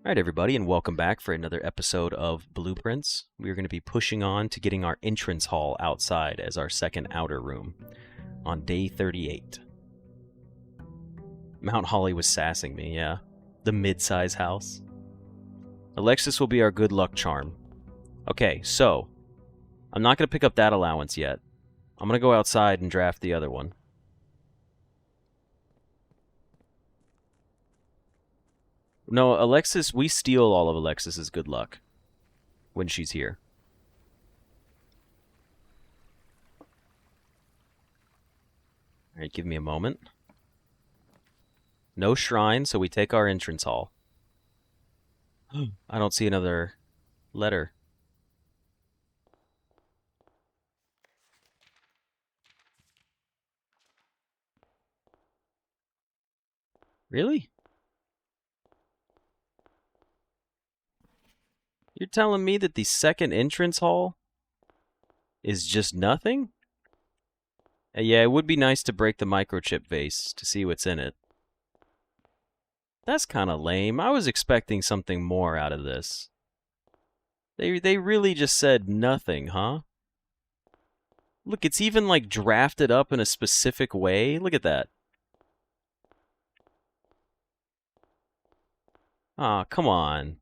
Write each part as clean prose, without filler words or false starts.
Alright everybody, and welcome back for another episode of Blueprints. We are going to be pushing on to getting our entrance hall outside as our second outer room on day 38. Mount Holly was sassing me, yeah. The mid-size house. Alexis will be our good luck charm. Okay, so, I'm not going to pick up that allowance yet. I'm going to go outside and draft the other one. No, Alexis, we steal all of Alexis's good luck when she's here. Alright, give me a moment. No shrine, so we take our entrance hall. I don't see another letter. Really? You're telling me that the second entrance hall is just nothing? Yeah, it would be nice to break the microchip vase to see what's in it. That's kind of lame. I was expecting something more out of this. They really just said nothing, huh? Look, it's even like drafted up in a specific way. Look at that. Aw, come on.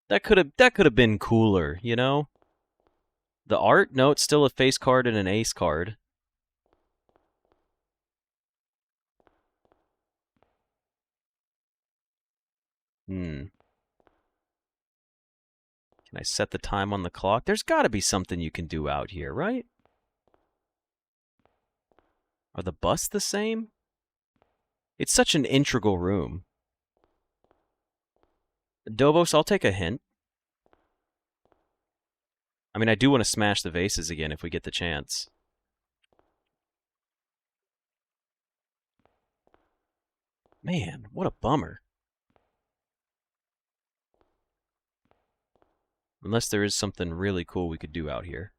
That could have been cooler, you know? The art? No, it's still a face card and an ace card. Can I set the time on the clock? There's got to be something you can do out here, right? Are the busts the same? It's such an integral room. Dobos, I'll take a hint. I mean, I do want to smash the vases again if we get the chance. Man, what a bummer. Unless there is something really cool we could do out here.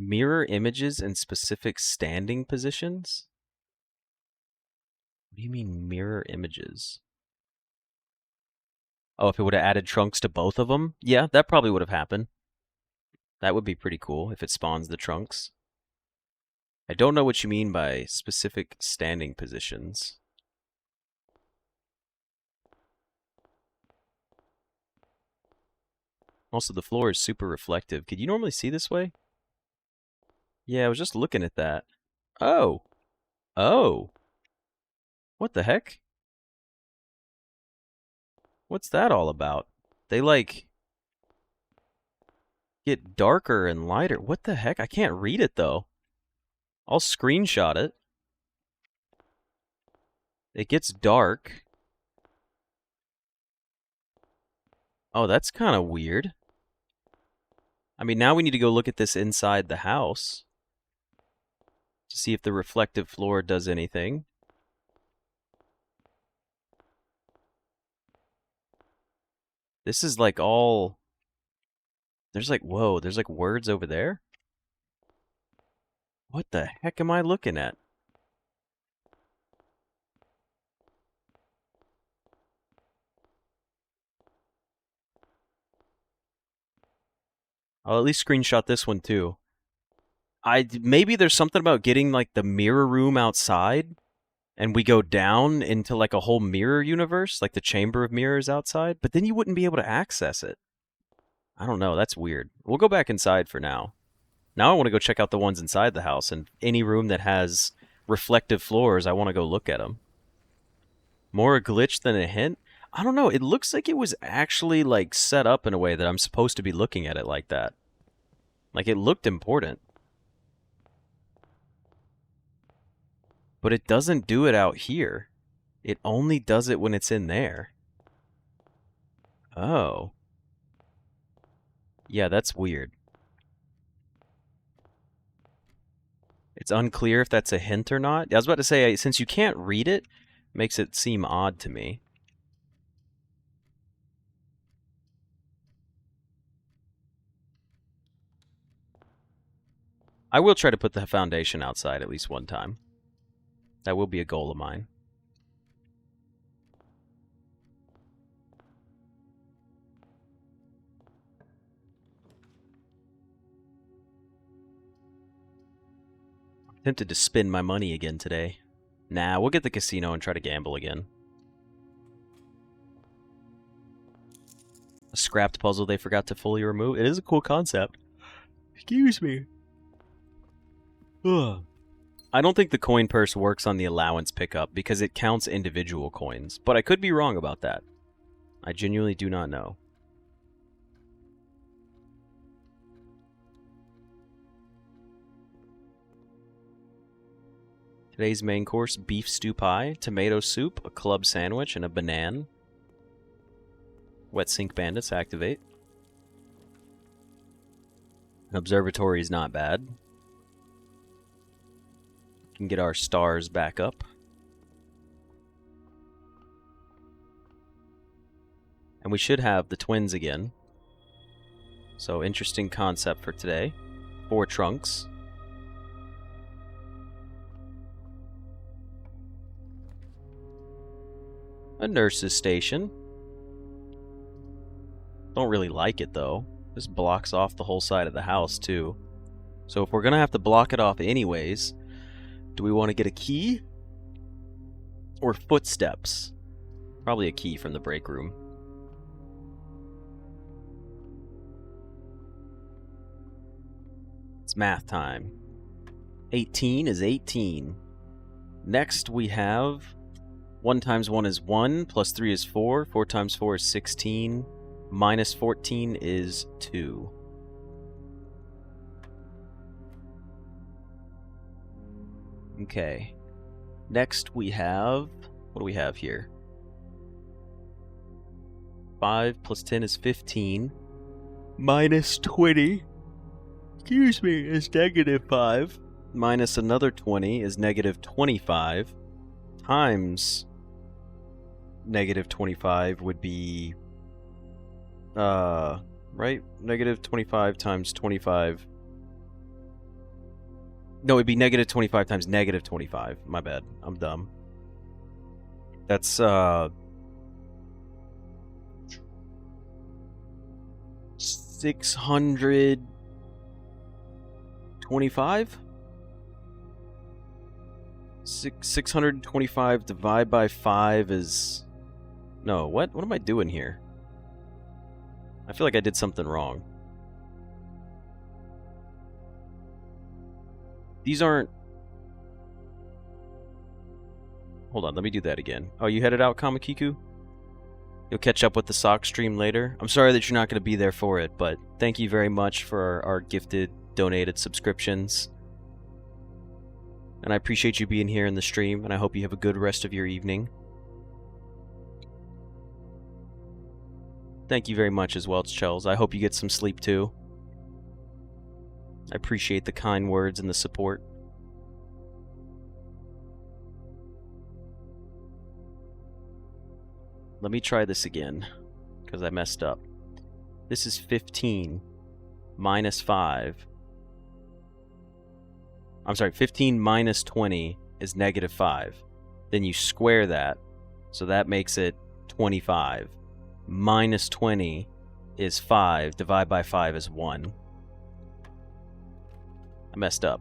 Mirror images in specific standing positions? What do you mean mirror images? Oh, if it would have added trunks to both of them? Yeah, that probably would have happened. That would be pretty cool if it spawns the trunks. I don't know what you mean by specific standing positions. Also, the floor is super reflective. Could you normally see this way? Yeah, I was just looking at that. Oh. Oh. What the heck? What's that all about? They, like, get darker and lighter. What the heck? I can't read it, though. I'll screenshot it. It gets dark. Oh, that's kind of weird. I mean, now we need to go look at this inside the house to see if the reflective floor does anything. This is like all... There's like, whoa, there's like words over there? What the heck am I looking at? I'll at least screenshot this one too. Maybe there's something about getting like the mirror room outside and we go down into like a whole mirror universe, like the chamber of mirrors outside, but then you wouldn't be able to access it. I don't know, that's weird. We'll go back inside for now. Now I want to go check out the ones inside the house, and any room that has reflective floors, I want to go look at them. More a glitch than a hint? I don't know, it looks like it was actually like set up in a way that I'm supposed to be looking at it like that. Like it looked important. But it doesn't do it out here. It only does it when it's in there. Oh. Yeah, that's weird. It's unclear if that's a hint or not. I was about to say, since you can't read it, makes it seem odd to me. I will try to put the foundation outside at least one time. That will be a goal of mine. I'm tempted to spend my money again today. Nah, we'll get the casino and try to gamble again. A scrapped puzzle they forgot to fully remove. It is a cool concept. Excuse me. Ugh. I don't think the coin purse works on the allowance pickup because it counts individual coins, but I could be wrong about that. I genuinely do not know. Today's main course, beef stew pie, tomato soup, a club sandwich, and a banana. Wet sink bandits activate. An observatory is not bad. Can get our stars back up. And we should have the twins again. So interesting concept for today. 4 trunks. A nurse's station. Don't really like it though. This blocks off the whole side of the house too. So if we're gonna have to block it off anyways, do we want to get a key? Or footsteps? Probably a key from the break room. It's math time. 18 is 18. Next we have 1 times 1 is 1, plus 3 is 4, 4 times 4 is 16, minus 14 is 2. Okay. Next we have... what do we have here? 5 plus 10 is 15. Minus 20. Excuse me, is negative 5. Minus another 20 is negative 25. Times negative 25 would be... right? Negative 25 times 25... No, it'd be negative 25 times negative 25. My bad. I'm dumb. That's, 625? 625 divided by 5 is... No, what? What am I doing here? I feel like I did something wrong. These aren't... Hold on, let me do that again. Oh, you headed out, Kamakiku? You'll catch up with the sock stream later. I'm sorry that you're not going to be there for it, but thank you very much for our gifted, donated subscriptions. And I appreciate you being here in the stream, and I hope you have a good rest of your evening. Thank you very much as well, Chels. I hope you get some sleep too. I appreciate the kind words and the support. Let me try this again, because I messed up. This is 15 minus 5. I'm sorry, 15 minus 20 is negative 5. Then you square that, so that makes it 25. Minus 20 is 5. Divide by 5 is 1. I messed up.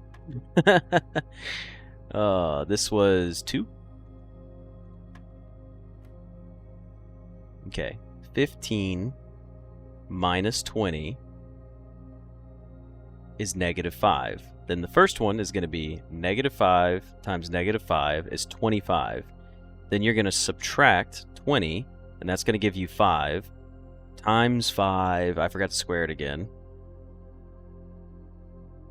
This was 2. Okay. 15 minus 20 is negative 5. Then the first one is going to be negative 5 times negative 5 is 25. Then you're going to subtract 20, and that's going to give you 5 times 5. I forgot to square it again.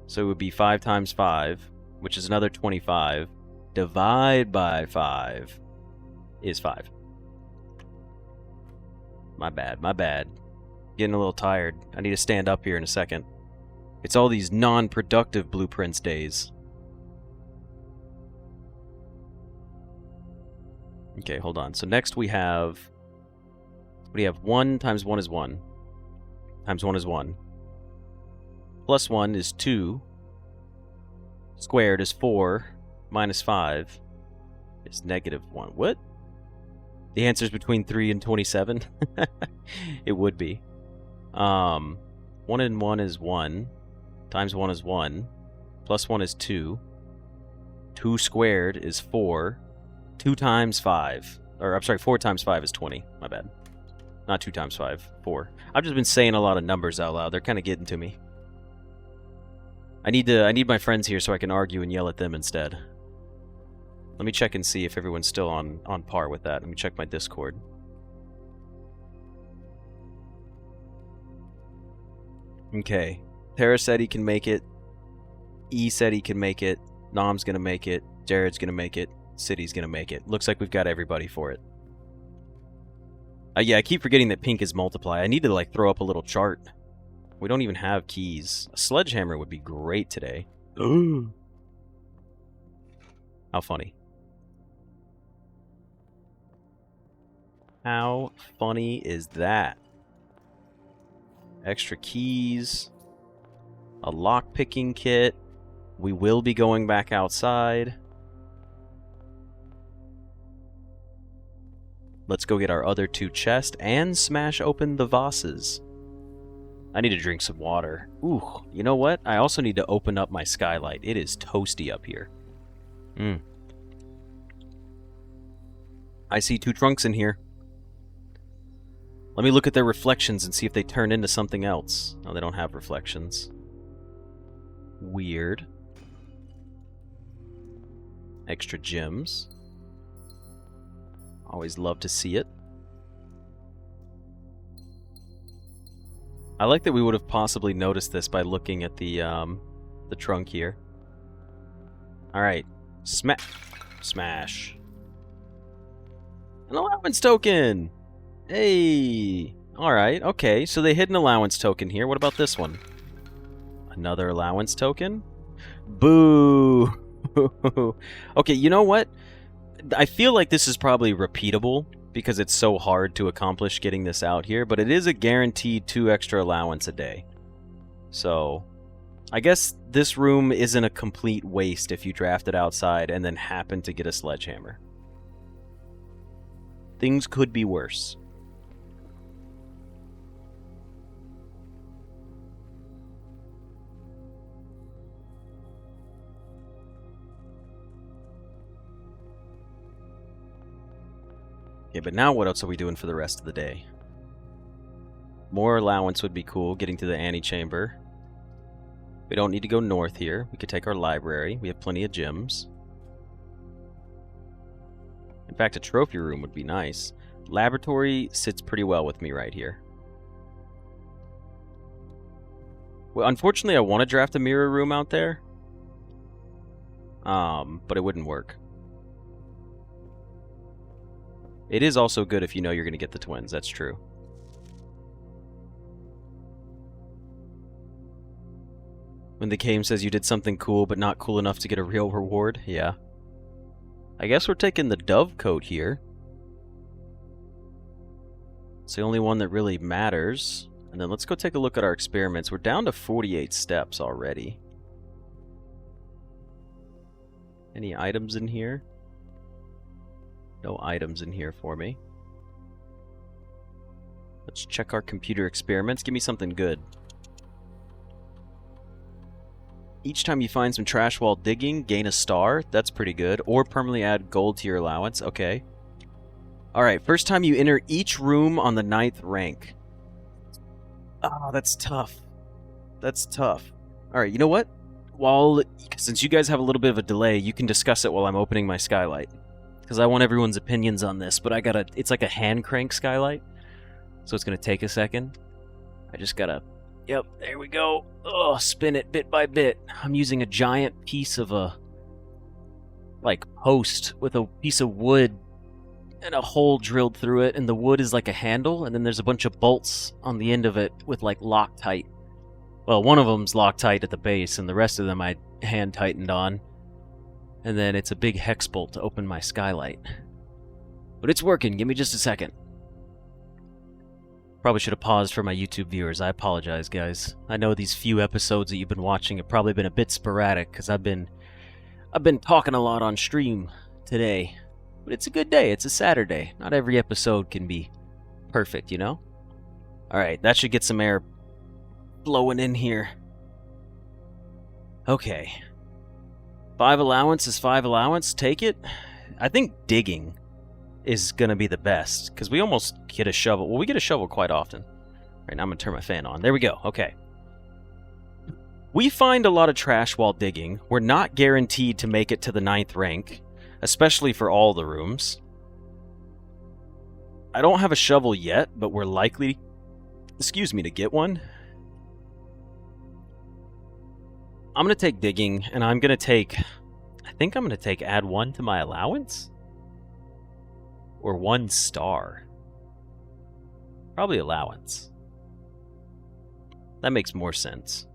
So it would be 5 times 5, which is another 25. Divide by 5 is 5. My bad, my bad. Getting a little tired. I need to stand up here in a second. It's all these non-productive blueprints days. Okay, hold on. So next we have... what do you have? 1 times 1 is 1. Times 1 is 1. Plus 1 is 2. squared is 4 minus 5 is -1. What? The answer is between 3 and 27? It would be. 1 and 1 is 1. Times 1 is 1. Plus 1 is 2. 2 squared is 4. 2 times 5. Or, I'm sorry, 4 times 5 is 20. My bad. Not 2 times 5. 4. I've just been saying a lot of numbers out loud. They're kind of getting to me. I need my friends here so I can argue and yell at them instead. Let me check and see if everyone's still on par with that. Let me check my Discord. Okay. Tara said he can make it. E said he can make it. Nom's gonna make it. Jared's gonna make it. City's gonna make it. Looks like we've got everybody for it. Yeah, I keep forgetting that pink is multiply. I need to, like, throw up a little chart. We don't even have keys. A sledgehammer would be great today. Ooh. How funny. How funny is that? Extra keys. A lock-picking kit. We will be going back outside. Let's go get our other 2 chests and smash open the vases. I need to drink some water. Ooh, you know what? I also need to open up my skylight. It is toasty up here. I see 2 trunks in here. Let me look at their reflections and see if they turn into something else. No, they don't have reflections. Weird. Extra gems. Always love to see it. I like that we would have possibly noticed this by looking at the trunk here. Alright. Smash. An allowance token! Hey! Alright, okay. So they hid an allowance token here. What about this one? Another allowance token? Boo! Okay, you know what? I feel like this is probably repeatable because it's so hard to accomplish getting this out here, but it is a guaranteed 2 extra allowance a day. So, I guess this room isn't a complete waste if you draft it outside and then happen to get a sledgehammer. Things could be worse. Okay, but now what else are we doing for the rest of the day? More allowance would be cool, getting to the antechamber. We don't need to go north here. We could take our library. We have plenty of gems. In fact, a trophy room would be nice. Laboratory sits pretty well with me right here. Well, unfortunately, I want to draft a mirror room out there. But it wouldn't work. It is also good if you know you're going to get the twins. That's true. When the game says you did something cool, but not cool enough to get a real reward. Yeah. I guess we're taking the dove coat here. It's the only one that really matters. And then let's go take a look at our experiments. We're down to 48 steps already. Any items in here? No items in here for me. Let's check our computer experiments. Give me something good. Each time you find some trash while digging, gain a star. That's pretty good. Or permanently add gold to your allowance. Okay. Alright, first time you enter each room on the 9th rank. Oh, that's tough. That's tough. Alright, you know what? Since you guys have a little bit of a delay, you can discuss it while I'm opening my skylight. Because I want everyone's opinions on this, but it's like a hand crank skylight. So it's going to take a second. I just gotta, yep, there we go. Oh, spin it bit by bit. I'm using a giant piece of post with a piece of wood and a hole drilled through it, and the wood is like a handle, and then there's a bunch of bolts on the end of it with like Loctite. Well, one of them's Loctite at the base, and the rest of them I hand tightened on. And then it's a big hex bolt to open my skylight. But it's working. Give me just a second. Probably should have paused for my YouTube viewers. I apologize, guys. I know these few episodes that you've been watching have probably been a bit sporadic because I've been I've been talking a lot on stream today, but it's a good day. It's a Saturday. Not every episode can be perfect, you know? Alright, that should get some air blowing in here. Okay. 5 allowance is 5 allowance. Take it. I think digging is going to be the best, because we almost get a shovel. Well, we get a shovel quite often. Right, now I'm going to turn my fan on. There we go. Okay. We find a lot of trash while digging. We're not guaranteed to make it to the 9th rank, especially for all the rooms. I don't have a shovel yet, but we're likely, to get one. I'm going to take digging, and I'm going to take, I think I'm going to take add 1 to my allowance? Or 1 star? Probably allowance. That makes more sense.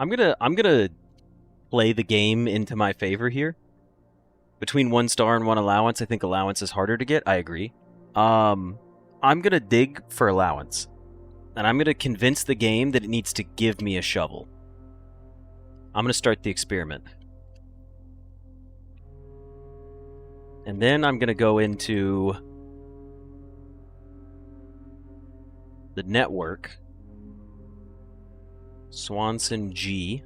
I'm gonna play the game into my favor here. Between 1 star and 1 allowance, I think allowance is harder to get. I agree. I'm gonna dig for allowance. And I'm gonna convince the game that it needs to give me a shovel. I'm gonna start the experiment. And then I'm gonna go into the network. Swanson G.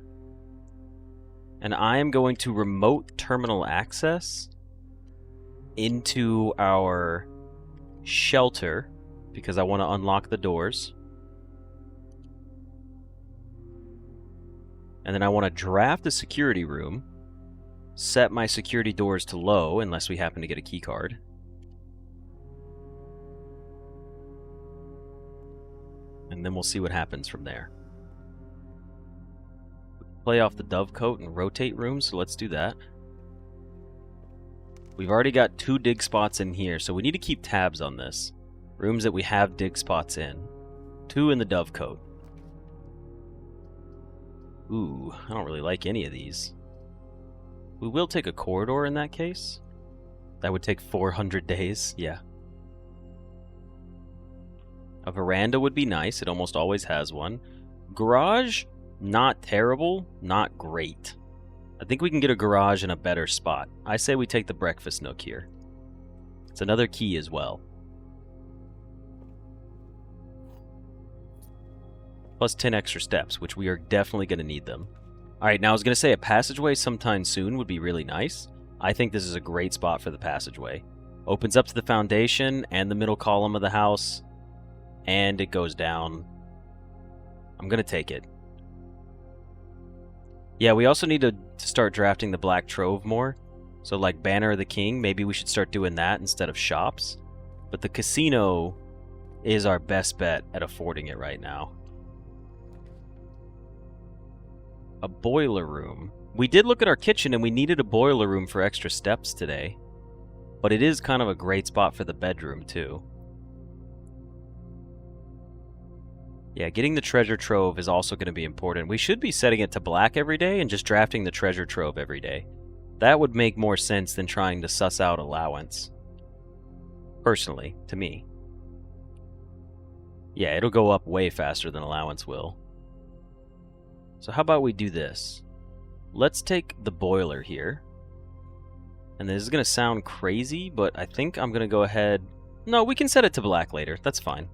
And I am going to remote terminal access into our shelter because I want to unlock the doors. And then I want to draft a security room, set my security doors to low unless we happen to get a key card. And then we'll see what happens from there. Play off the dovecote and rotate rooms, so let's do that. We've already got 2 dig spots in here, so we need to keep tabs on this. Rooms that we have dig spots in. 2 in the dovecote. Ooh, I don't really like any of these. We will take a corridor in that case. That would take 400 days, yeah. A veranda would be nice, it almost always has one. Garage? Not terrible, not great. I think we can get a garage in a better spot. I say we take the breakfast nook here. It's another key as well. Plus 10 extra steps, which we are definitely going to need them. Alright, now I was going to say a passageway sometime soon would be really nice. I think this is a great spot for the passageway. Opens up to the foundation and the middle column of the house, and it goes down. I'm going to take it. Yeah, we also need to start drafting the black trove more. So like Banner of the King, maybe we should start doing that instead of shops. But the casino is our best bet at affording it right now. A boiler room. We did look at our kitchen and we needed a boiler room for extra steps today. But it is kind of a great spot for the bedroom too. Yeah, getting the treasure trove is also going to be important. We should be setting it to black every day and just drafting the treasure trove every day. That would make more sense than trying to suss out allowance. Personally, to me. Yeah, it'll go up way faster than allowance will. So how about we do this? Let's take the boiler here. And this is going to sound crazy, but I think I'm going to go ahead... No, we can set it to black later. That's fine.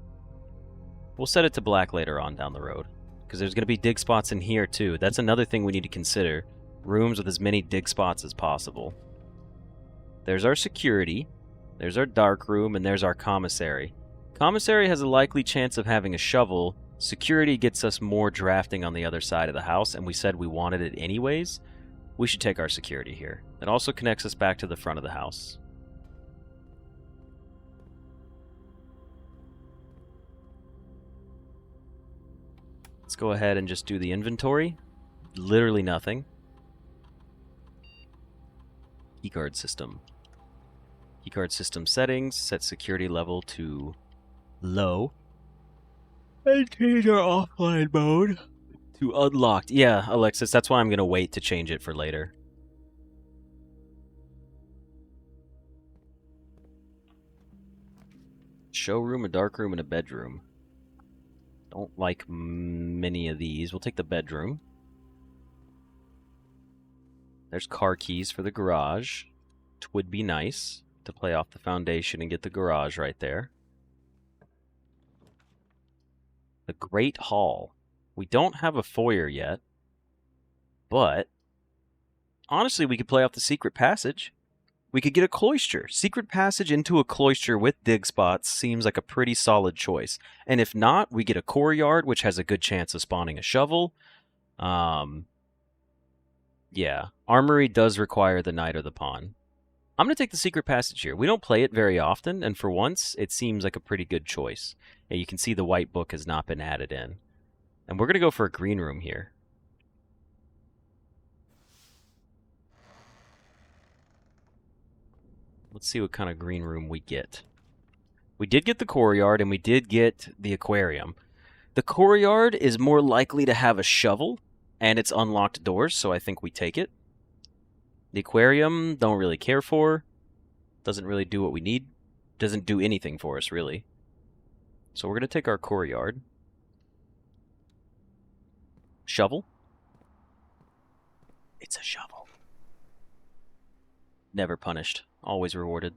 We'll set it to black later on down the road. Because there's going to be dig spots in here too. That's another thing we need to consider. Rooms with as many dig spots as possible. There's our security. There's our dark room. And there's our commissary. Commissary has a likely chance of having a shovel. Security gets us more drafting on the other side of the house. And we said we wanted it anyways. We should take our security here. It also connects us back to the front of the house. Let's go ahead and just do the inventory. Literally nothing. Keycard system. Keycard system settings. Set security level to low. And change our offline mode to unlocked. Yeah, Alexis, that's why I'm going to wait to change it for later. Showroom, a dark room, and a bedroom. Don't like many of these. We'll take the bedroom. There's car keys for the garage. It would be nice to play off the foundation and get the garage right there. The Great Hall. We don't have a foyer yet, but honestly, we could play off the secret passage. We could get a cloister. Secret passage into a cloister with dig spots seems like a pretty solid choice. And if not, we get a courtyard, which has a good chance of spawning a shovel. Yeah. Armory does require the knight or the pawn. I'm going to take the secret passage here. We don't play it very often, and for once, it seems like a pretty good choice. Yeah, you can see the white book has not been added in. And we're going to go for a green room here. Let's see what kind of green room we get. We did get the courtyard, and we did get the aquarium. The courtyard is more likely to have a shovel, and it's unlocked doors, so I think we take it. The aquarium, don't really care for. Doesn't really do what we need. Doesn't do anything for us, really. So we're going to take our courtyard. Shovel. It's a shovel. Never punished. Always rewarded.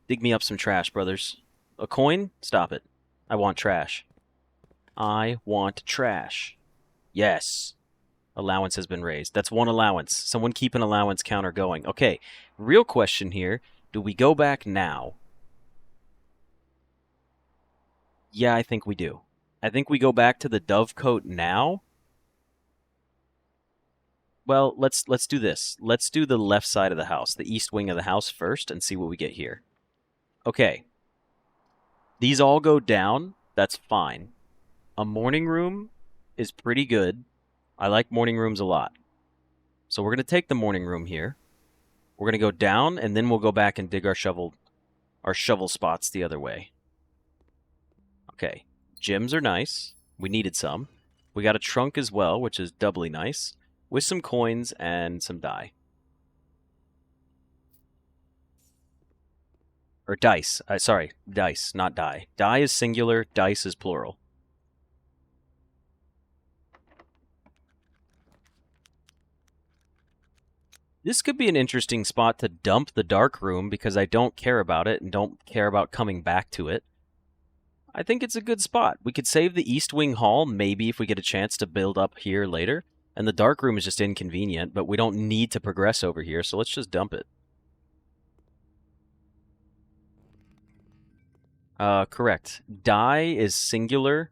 Dig me up some trash, brothers. A coin? Stop it. I want trash. I want trash. Yes. Allowance has been raised. That's one allowance. Someone keep an allowance counter going. Okay, real question here. Do we go back now? Yeah, I think we do. I think we go back to the dovecote now. Well, let's do this. Let's do the left side of the house, the east wing of the house first, and see what we get here. Okay. These all go down. That's fine. A morning room is pretty good. I like morning rooms a lot. So we're going to take the morning room here. We're going to go down, and then we'll go back and dig our shovel spots the other way. Okay. Gems are nice. We needed some. We got a trunk as well, which is doubly nice, with some coins and some dye. Or dice. Sorry, dice, not dye. Dye is singular, dice is plural. This could be an interesting spot to dump the dark room because I don't care about it and don't care about coming back to it. I think it's a good spot. We could save the East Wing Hall, maybe if we get a chance to build up here later. And the dark room is just inconvenient, but we don't need to progress over here, so let's just dump it. Correct. Die is singular,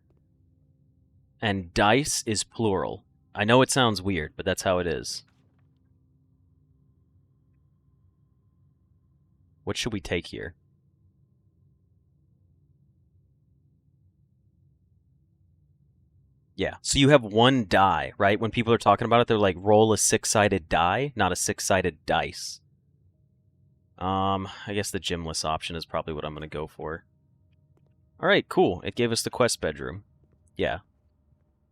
and dice is plural. I know it sounds weird, but that's how it is. What should we take here? Yeah, so you have one die, right? When people are talking about it, they're like, roll a six-sided die, not a six-sided dice. I guess the gymless option is probably what I'm going to go for. All right, cool. It gave us the quest bedroom. Yeah.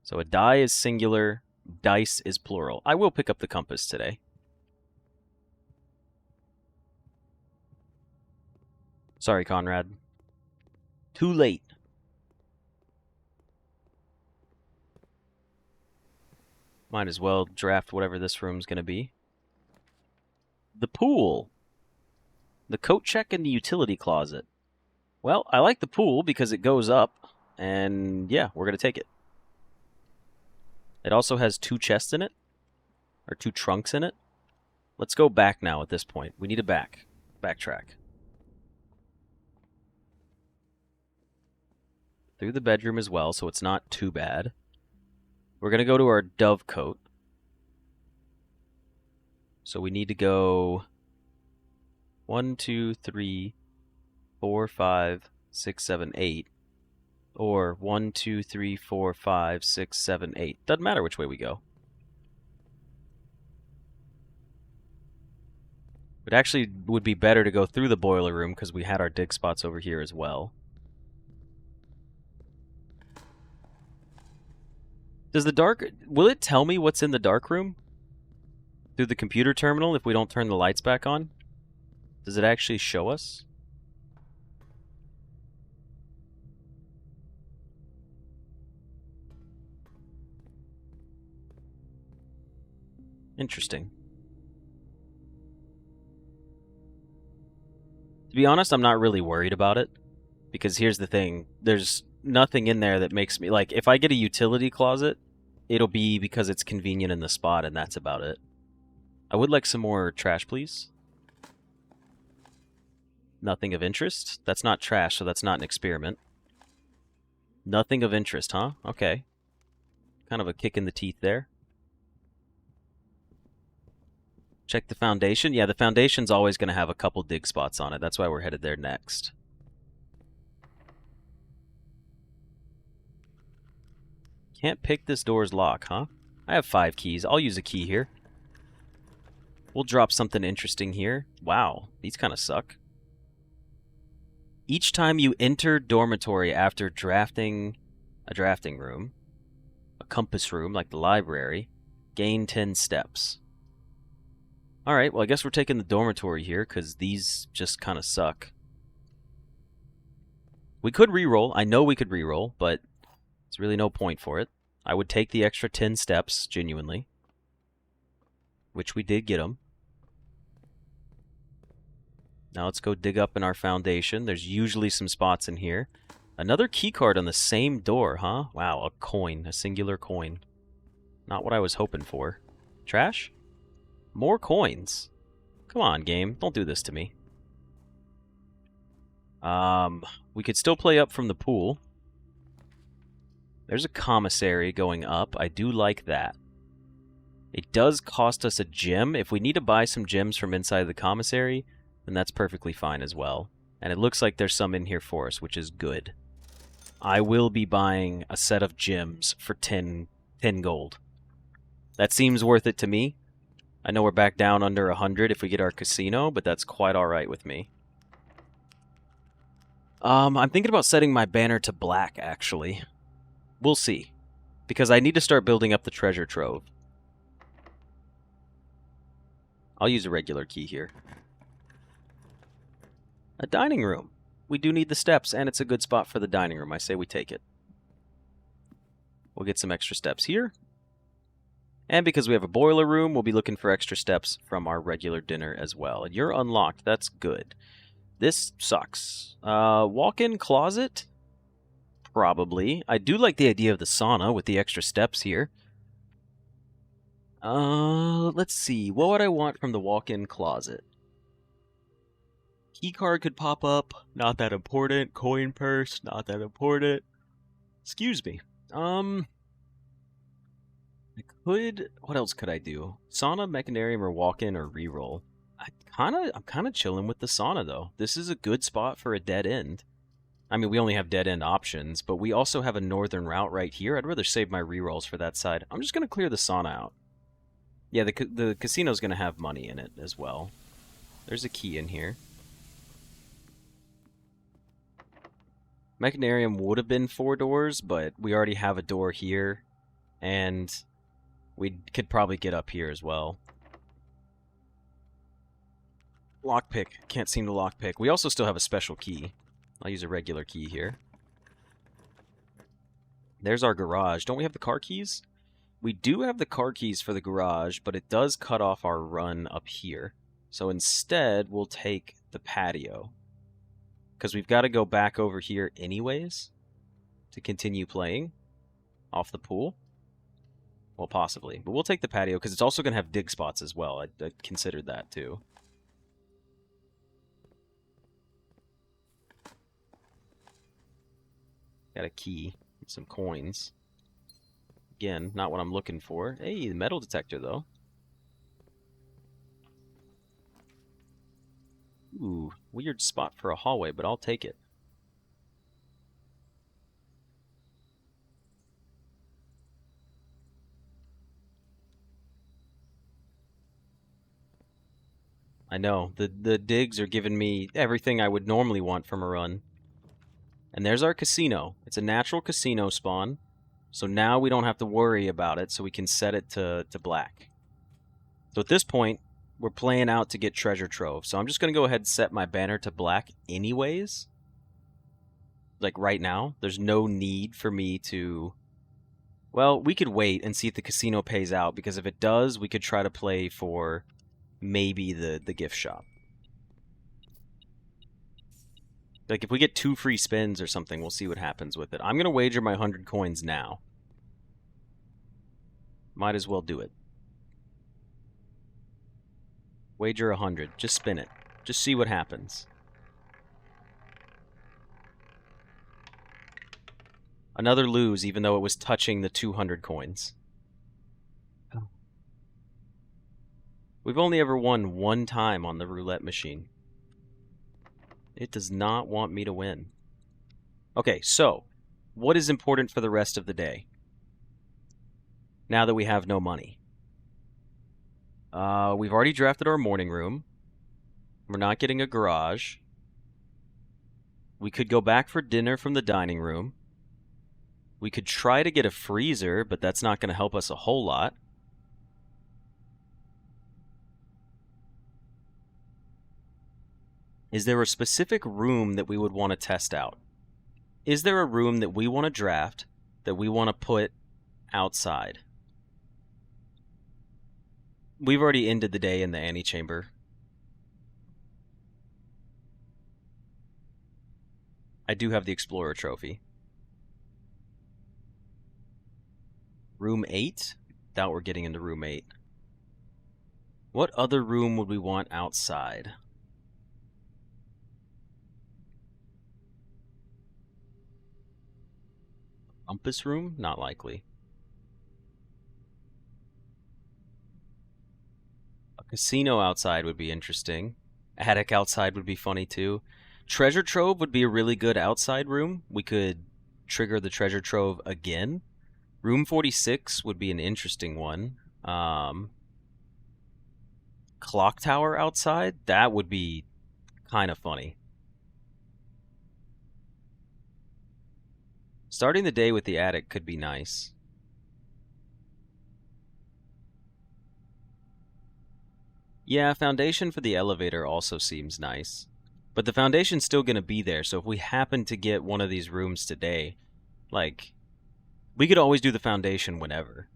So a die is singular, dice is plural. I will pick up the compass today. Sorry, Conrad. Too late. Might as well draft whatever this room's going to be. The pool. The coat check and the utility closet. Well, I like the pool because it goes up, and yeah, we're going to take it. It also has 2 chests in it, or 2 trunks in it. Let's go back now at this point. We need to backtrack. Through the bedroom as well, so it's not too bad. We're going to go to our dovecote. So we need to go 1, 2, 3, 4, 5, 6, 7, 8. Or 1, 2, 3, 4, 5, 6, 7, 8. Doesn't matter which way we go. It actually would be better to go through the boiler room because we had our dig spots over here as well. Does the dark... Will it tell me what's in the dark room? Through the computer terminal if we don't turn the lights back on? Does it actually show us? Interesting. To be honest, I'm not really worried about it. Because here's the thing. There's nothing in there that makes me... Like, if I get a utility closet, it'll be because it's convenient in the spot, and that's about it. I would like some more trash, please. Nothing of interest? That's not trash, so that's not an experiment. Nothing of interest, huh? Okay. Kind of a kick in the teeth there. Check the foundation. Yeah, the foundation's always going to have a couple dig spots on it. That's why we're headed there next. Can't pick this door's lock, huh? I have 5 keys. I'll use a key here. We'll drop something interesting here. Wow, these kind of suck. Each time you enter dormitory after drafting a drafting room, a compass room like the library, gain 10 steps. Alright, well I guess we're taking the dormitory here, because these just kind of suck. We could reroll. I know we could reroll, but there's really no point for it. I would take the extra 10 steps, genuinely. Which we did get them. Now let's go dig up in our foundation. There's usually some spots in here. Another keycard on the same door, huh? Wow, a coin. A singular coin. Not what I was hoping for. Trash? More coins. Come on, game. Don't do this to me. We could still play up from the pool. There's a commissary going up. I do like that. It does cost us a gem. If we need to buy some gems from inside the commissary, then that's perfectly fine as well. And it looks like there's some in here for us, which is good. I will be buying a set of gems for 10 gold. That seems worth it to me. I know we're back down under 100 if we get our casino, but that's quite alright with me. I'm thinking about setting my banner to black, actually. We'll see. Because I need to start building up the treasure trove. I'll use a regular key here. A dining room. We do need the steps, and it's a good spot for the dining room. I say we take it. We'll get some extra steps here. And because we have a boiler room, we'll be looking for extra steps from our regular dinner as well. And you're unlocked. That's good. This sucks. Walk-in closet? Probably. I do like the idea of the sauna with the extra steps here. Let's see. What would I want from the walk-in closet? Keycard could pop up. Not that important. Coin purse. Not that important. Excuse me. I could... What else could I do? Sauna, mechanarium, or walk-in, or reroll. I'm kind of chilling with the sauna, though. This is a good spot for a dead end. I mean, we only have dead end options, but we also have a northern route right here. I'd rather save my rerolls for that side. I'm just going to clear the sauna out. Yeah, the casino's going to have money in it as well. There's a key in here. Mechanarium would have been 4 doors, but we already have a door here, and we could probably get up here as well. Lockpick. Can't seem to lockpick. We also still have a special key. I'll use a regular key here. There's our garage. Don't we have the car keys? We do have the car keys for the garage, but it does cut off our run up here. So instead, we'll take the patio. Because we've got to go back over here anyways to continue playing off the pool. Well, possibly. But we'll take the patio because it's also going to have dig spots as well. I considered that too. Got a key, some coins. Again, not what I'm looking for. Hey, the metal detector, though. Ooh, weird spot for a hallway, but I'll take it. I know, the digs are giving me everything I would normally want from a run. And there's our casino. It's a natural casino spawn. So now we don't have to worry about it, so we can set it to black. So at this point, we're playing out to get treasure trove. So I'm just going to go ahead and set my banner to black anyways. Like right now. There's no need for me to Well, we could wait and see if the casino pays out, because if it does, we could try to play for maybe the gift shop. Like, if we get 2 free spins or something, we'll see what happens with it. I'm going to wager my 100 coins now. Might as well do it. Wager 100. Just spin it. Just see what happens. Another lose, even though it was touching the 200 coins. Oh. We've only ever won 1 time on the roulette machine. It does not want me to win. Okay, so, what is important for the rest of the day? Now that we have no money. We've already drafted our morning room. We're not getting a garage. We could go back for dinner from the dining room. We could try to get a freezer, but that's not going to help us a whole lot. Is there a specific room that we would want to test out? Is there a room that we want to draft, that we want to put outside? We've already ended the day in the antechamber. I do have the Explorer trophy. Room 8? Doubt we're getting into room 8. What other room would we want outside? Compass room? Not likely. A casino outside would be interesting. Attic outside would be funny too. Treasure trove would be a really good outside room. We could trigger the treasure trove again. Room 46 would be an interesting one. Clock tower outside? That would be kind of funny. Starting the day with the attic could be nice. Yeah, foundation for the elevator also seems nice. But the foundation's still going to be there, so if we happen to get one of these rooms today, like, we could always do the foundation whenever.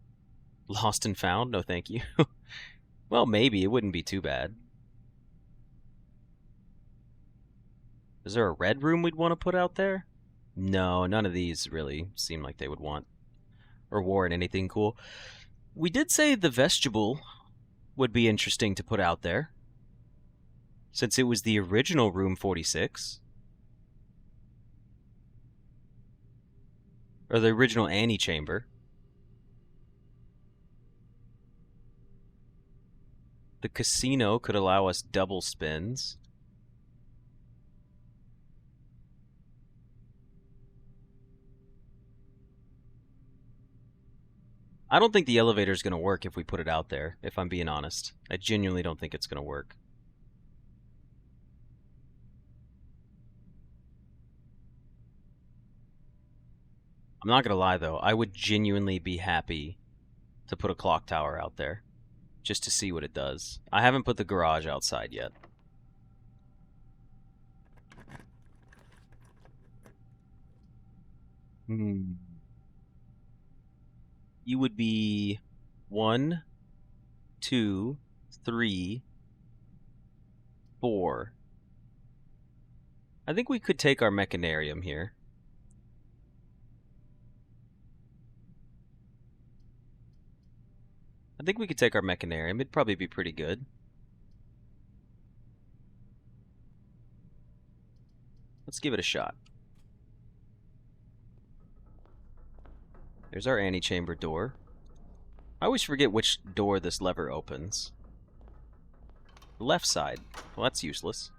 Lost and found? No thank you. Well, maybe. It wouldn't be too bad. Is there a red room we'd want to put out there? No, none of these really seem like they would want or warrant anything cool. We did say the vestibule would be interesting to put out there, since it was the original room 46. Or the original antechamber. The casino could allow us double spins. I don't think the elevator's going to work if we put it out there, if I'm being honest. I genuinely don't think it's going to work. I'm not going to lie, though. I would genuinely be happy to put a clock tower out there, just to see what it does. I haven't put the garage outside yet. You would be 1, 2, 3, 4. I think we could take our mechanarium here. I think we could take our mechanarium. It'd probably be pretty good. Let's give it a shot. There's our antechamber door. I always forget which door this lever opens. Left side. Well, that's useless.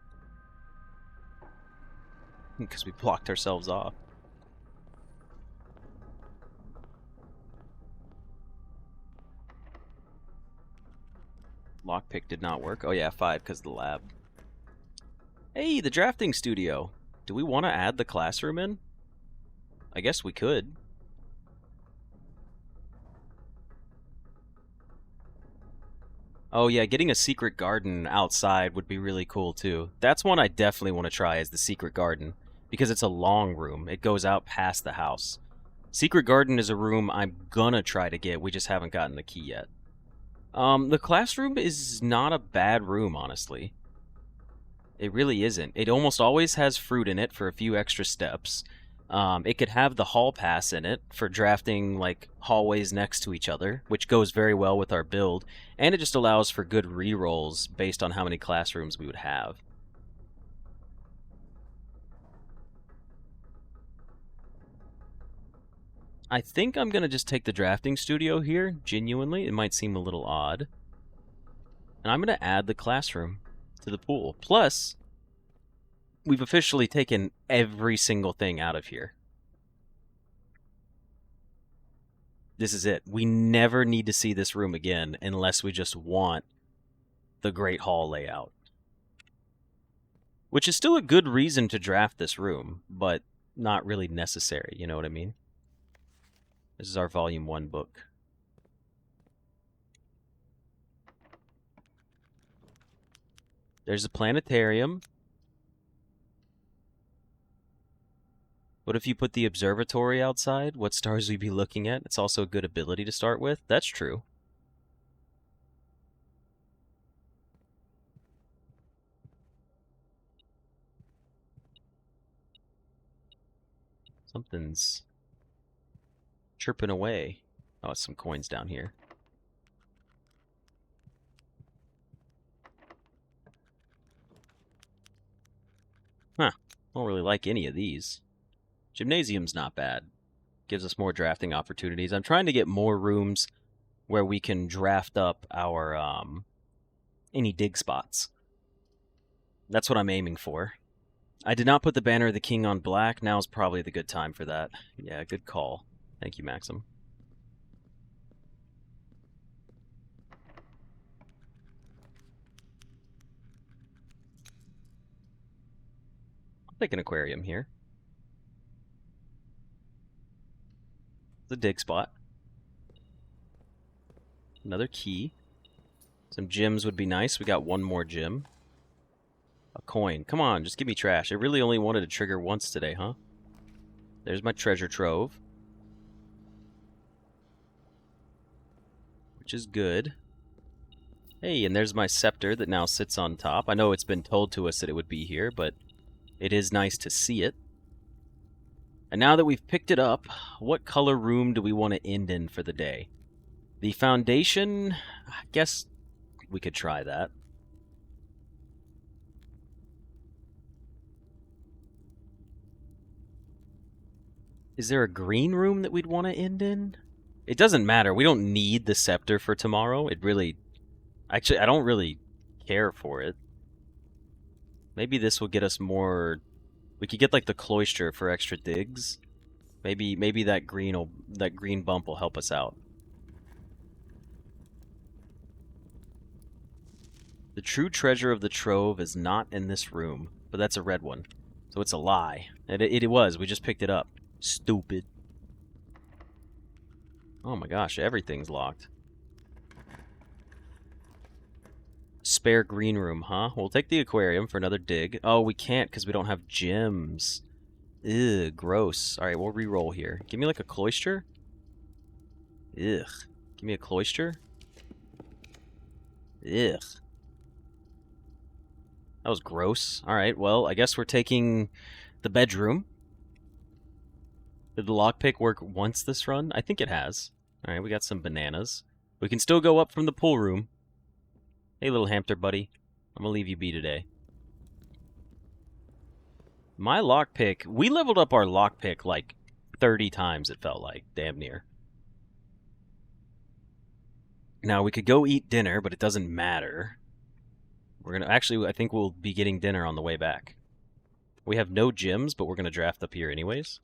Because we blocked ourselves off. Lockpick did not work. Oh yeah, 5 because of the lab. Hey, the drafting studio. Do we want to add the classroom in? I guess we could. Oh yeah, getting a secret garden outside would be really cool too. That's one I definitely want to try, is the secret garden, because it's a long room. It goes out past the house. Secret Garden is a room I'm gonna try to get. We just haven't gotten the key yet. The classroom is not a bad room, honestly. It really isn't. It almost always has fruit in it for a few extra steps. It could have the hall pass in it for drafting like hallways next to each other, which goes very well with our build, and it just allows for good rerolls based on how many classrooms we would have. I think I'm going to just take the drafting studio here, genuinely. It might seem a little odd. And I'm going to add the classroom to the pool. Plus, we've officially taken every single thing out of here. This is it. We never need to see this room again unless we just want the Great Hall layout. Which is still a good reason to draft this room, but not really necessary, you know what I mean? This is our Volume 1 book. There's a planetarium. What if you put the observatory outside? What stars would we be looking at? It's also a good ability to start with. That's true. Something's chirping away. Oh, it's some coins down here. Huh. I don't really like any of these. Gymnasium's not bad. Gives us more drafting opportunities. I'm trying to get more rooms where we can draft up our any dig spots. That's what I'm aiming for. I did not put the Banner of the King on black. Now's probably the good time for that. Yeah, good call. Thank you, Maxim. I'll take an aquarium here. The dig spot. Another key. Some gems would be nice. We got one more gem. A coin. Come on, just give me trash. I really only wanted to trigger once today, huh? There's my treasure trove. Which is good. Hey, and there's my scepter that now sits on top. I know it's been told to us that it would be here, but it is nice to see it. And now that we've picked it up, what color room do we want to end in for the day? The foundation, I guess we could try that. Is there a green room that we'd want to end in? It doesn't matter. We don't need the scepter for tomorrow. It really... Actually, I don't really care for it. Maybe this will get us more... We could get like the cloister for extra digs. Maybe that green bump will help us out. The true treasure of the trove is not in this room, but that's a red one. So it's a lie. It was. We just picked it up. Stupid. Oh my gosh, everything's locked. Spare green room, huh? We'll take the aquarium for another dig. Oh, we can't because we don't have gems. Ew, gross. Alright, we'll re-roll here. Give me like a cloister. Ugh. Give me a cloister. Ugh. That was gross. Alright, well, I guess we're taking the bedroom. Did the lockpick work once this run? I think it has. Alright, we got some bananas. We can still go up from the pool room. Hey, little hamster buddy. I'm gonna leave you be today. My lockpick... We leveled up our lockpick like 30 times, it felt like. Damn near. Now, we could go eat dinner, but it doesn't matter. We're gonna... Actually, I think we'll be getting dinner on the way back. We have no gyms, but we're gonna draft up here anyways.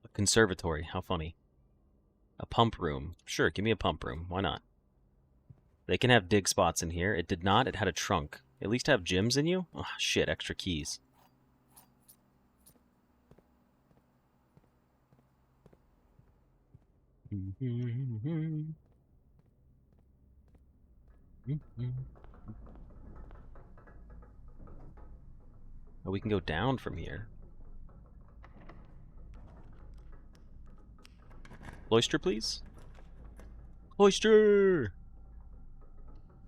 A conservatory. How funny. A pump room. Sure, give me a pump room. Why not? They can have dig spots in here. It did not. It had a trunk. At least have gyms in you? Oh, shit. Extra keys. Oh, we can go down from here. Cloister, please? Cloister!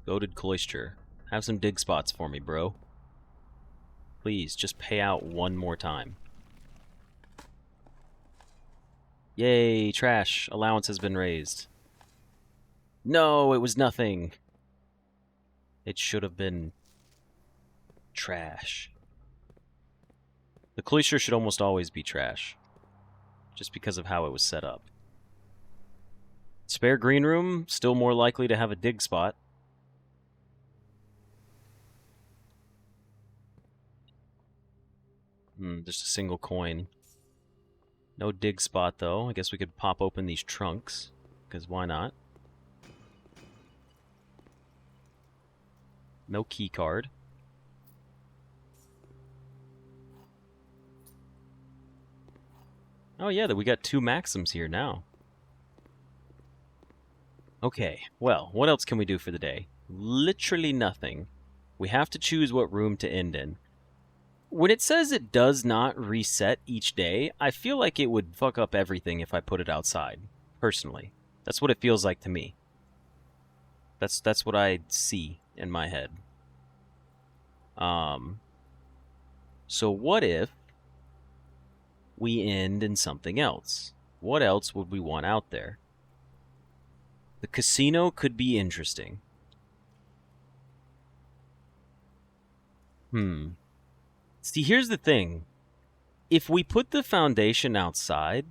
Goated cloister. Have some dig spots for me, bro. Please, just pay out one more time. Yay, trash. Allowance has been raised. No, it was nothing. It should have been trash. The cloister should almost always be trash, just because of how it was set up. Spare green room, still more likely to have a dig spot. Just a single coin. No dig spot, though. I guess we could pop open these trunks, because why not? No key card. Oh yeah, we got 2 maxims here now. Okay, well, what else can we do for the day? Literally nothing. We have to choose what room to end in. When it says it does not reset each day, I feel like it would fuck up everything if I put it outside, personally. That's what it feels like to me. That's what I see in my head. So what if we end in something else? What else would we want out there? The casino could be interesting. See, here's the thing. If we put the foundation outside,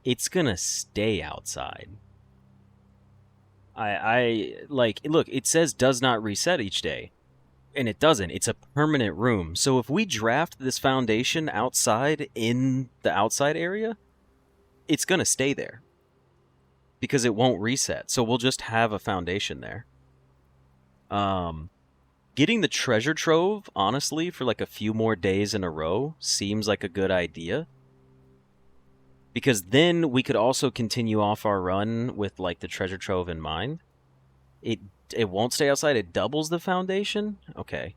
it's gonna stay outside. Look, it says does not reset each day. And it doesn't. It's a permanent room. So if we draft this foundation outside in the outside area, it's gonna stay there. Because it won't reset. So we'll just have a foundation there. Getting the treasure trove, honestly, for like a few more days in a row seems like a good idea. Because then we could also continue off our run with like the treasure trove in mind. It won't stay outside, it doubles the foundation? Okay.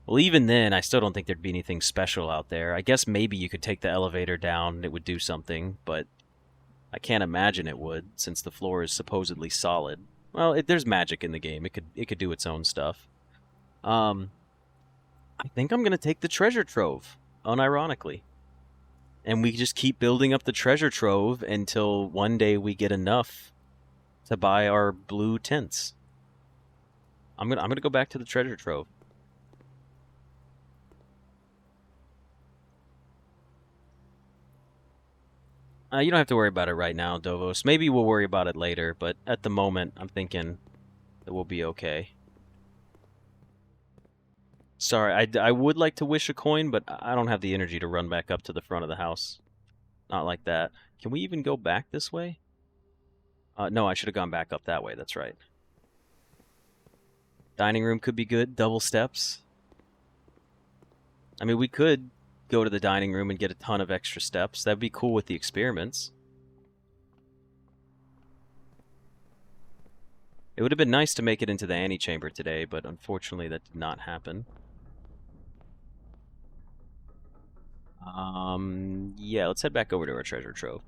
Well, even then, I still don't think there'd be anything special out there. I guess maybe you could take the elevator down and it would do something, but I can't imagine it would, since the floor is supposedly solid. Well, there's magic in the game. It could do its own stuff. I think I'm going to take the treasure trove, unironically. And we just keep building up the treasure trove until one day we get enough to buy our blue tents. I'm gonna go back to the treasure trove. You don't have to worry about it right now, Dovos. Maybe we'll worry about it later, but at the moment, I'm thinking that we'll be okay. Sorry, I would like to wish a coin, but I don't have the energy to run back up to the front of the house. Not like that. Can we even go back this way? No, I should have gone back up that way, that's right. Dining room could be good, double steps. I mean, we could go to the dining room and get a ton of extra steps. That'd be cool with the experiments. It would have been nice to make it into the antechamber today, but unfortunately that did not happen. Yeah, let's head back over to our treasure trove.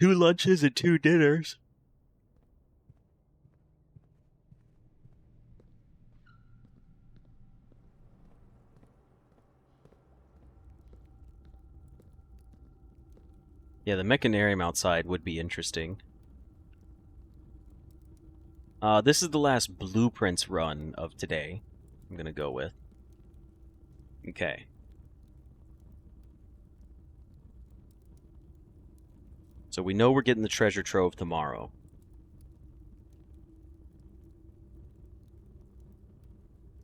2 lunches and 2 dinners. Yeah, the mechanarium outside would be interesting. This is the last blueprints run of today. I'm gonna go with. Okay. So we know we're getting the treasure trove tomorrow.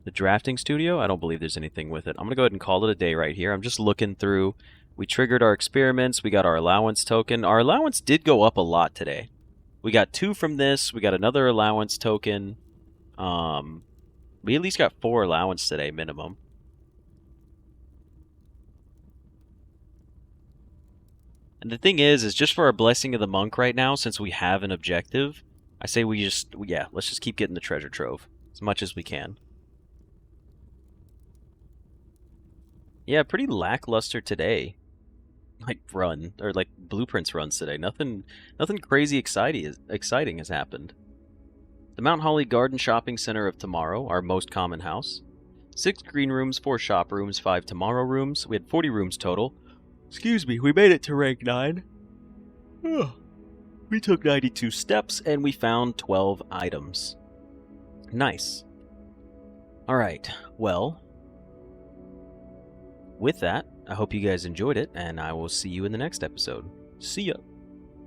The drafting studio? I don't believe there's anything with it. I'm going to go ahead and call it a day right here. I'm just looking through. We triggered our experiments. We got our allowance token. Our allowance did go up a lot today. We got 2 from this. We got another allowance token. We at least got 4 allowance today, minimum. And the thing is just for our Blessing of the Monk right now, since we have an objective, I say let's just keep getting the treasure trove as much as we can. Yeah, pretty lackluster today. like run or like blueprints runs today. Nothing crazy exciting has happened. The Mount Holly Garden Shopping Center of tomorrow, our most common house. 6 green rooms, 4 shop rooms, 5 tomorrow rooms. We had 40 rooms total. Excuse me, we made it to rank 9. We took 92 steps and we found 12 items. Nice. Alright, well, with that, I hope you guys enjoyed it, and I will see you in the next episode. See ya!